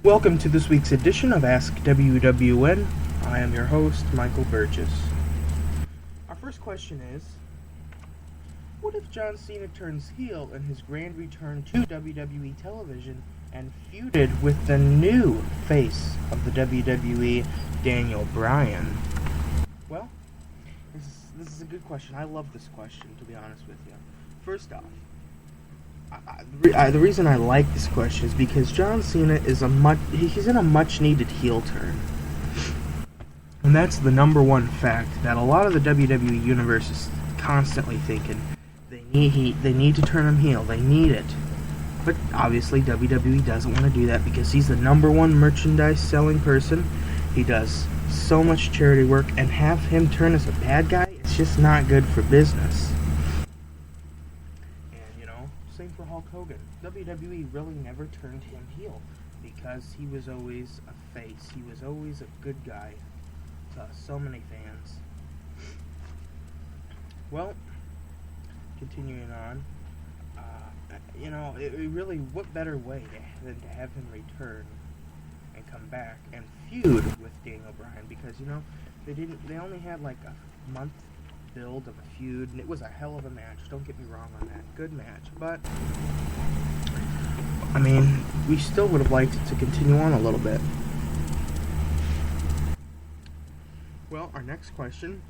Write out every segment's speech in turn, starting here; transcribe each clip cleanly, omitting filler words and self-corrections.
Welcome to this week's edition of Ask WWN. I am your host, Michael Burgess. Our first question is, what if John Cena turns heel in his grand return to WWE television and feuded with the new face of the WWE, Daniel Bryan? Well, this is a good question. I love this question, to be honest with you. First off, the reason I like this question is because John Cena is he's in a much needed heel turn. And that's the number one fact that a lot of the WWE universe is constantly thinking they need to turn him heel. They need it. But obviously WWE doesn't want to do that because he's the number one merchandise selling person. He does so much charity work, and have him turn as a bad guy, it's just not good for business. Same for Hulk Hogan. WWE really never turned him heel because he was always a face. He was always a good guy to so many fans. Well, continuing on, what better way than to have him return and come back and feud with Daniel Bryan, because they only had like a month build of a feud, and it was a hell of a match. Don't get me wrong on that. Good match. But we still would have liked it to continue on a little bit. Well, our next question.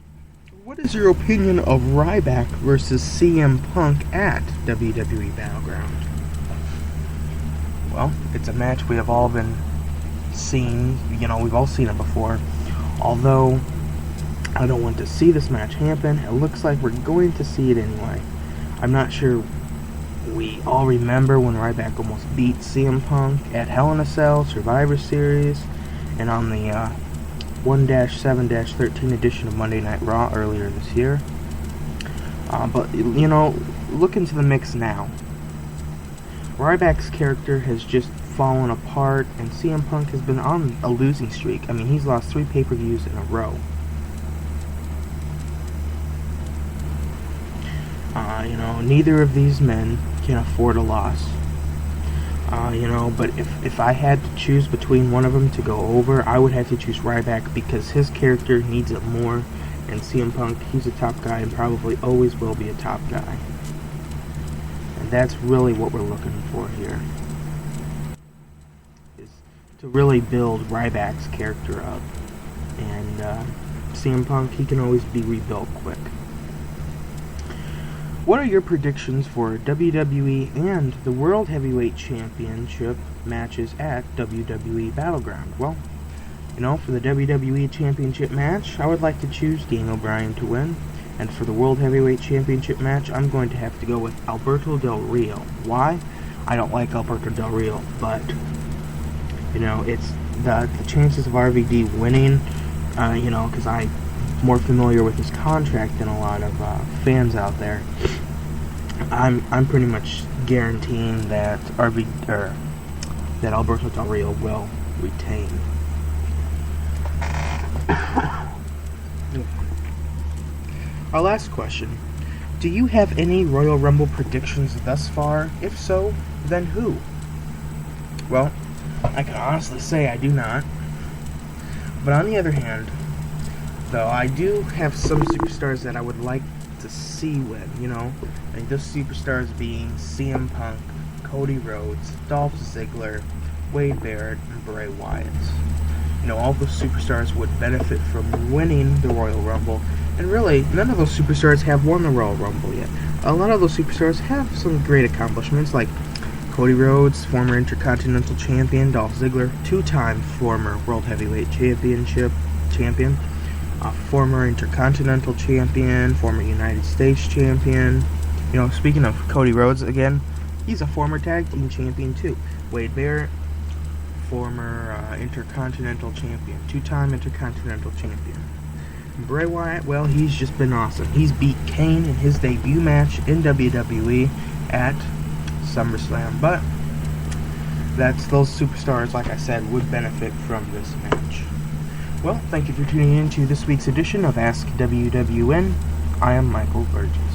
What is your opinion of Ryback versus CM Punk at WWE Battleground? Well, it's a match we have all been seeing. We've all seen it before. Although I don't want to see this match happen, it looks like we're going to see it anyway. I'm not sure we all remember when Ryback almost beat CM Punk at Hell in a Cell, Survivor Series, and on the 1-7-13 edition of Monday Night Raw earlier this year. But look into the mix now. Ryback's character has just fallen apart, and CM Punk has been on a losing streak. He's lost 3 pay-per-views in a row. Neither of these men can afford a loss. But if I had to choose between one of them to go over, I would have to choose Ryback because his character needs it more, and CM Punk, he's a top guy and probably always will be a top guy. And that's really what we're looking for here, is to really build Ryback's character up. And CM Punk, he can always be rebuilt quick. What are your predictions for WWE and the World Heavyweight Championship matches at WWE Battleground? Well, for the WWE Championship match, I would like to choose Daniel Bryan to win. And for the World Heavyweight Championship match, I'm going to have to go with Alberto Del Rio. Why? I don't like Alberto Del Rio, but, it's the chances of RVD winning, because I'm more familiar with his contract than a lot of fans out there. I'm pretty much guaranteeing that that Alberto Del Rio will retain. Our last question. Do you have any Royal Rumble predictions thus far? If so, then who? Well, I can honestly say I do not. But on the other hand, though, I do have some superstars that I would like to see win, those superstars being CM Punk, Cody Rhodes, Dolph Ziggler, Wade Barrett, and Bray Wyatt. All those superstars would benefit from winning the Royal Rumble, and really, none of those superstars have won the Royal Rumble yet. A lot of those superstars have some great accomplishments, like Cody Rhodes, former Intercontinental Champion, Dolph Ziggler, 2-time former World Heavyweight Champion, former Intercontinental Champion, former United States Champion. Speaking of Cody Rhodes again, he's a former Tag Team Champion too. Wade Barrett, former Intercontinental Champion, 2-time Intercontinental Champion. And Bray Wyatt, well, he's just been awesome. He's beat Kane in his debut match in WWE at SummerSlam. But those superstars, like I said, would benefit from this match. Well, thank you for tuning in to this week's edition of Ask WWN. I am Michael Burgess.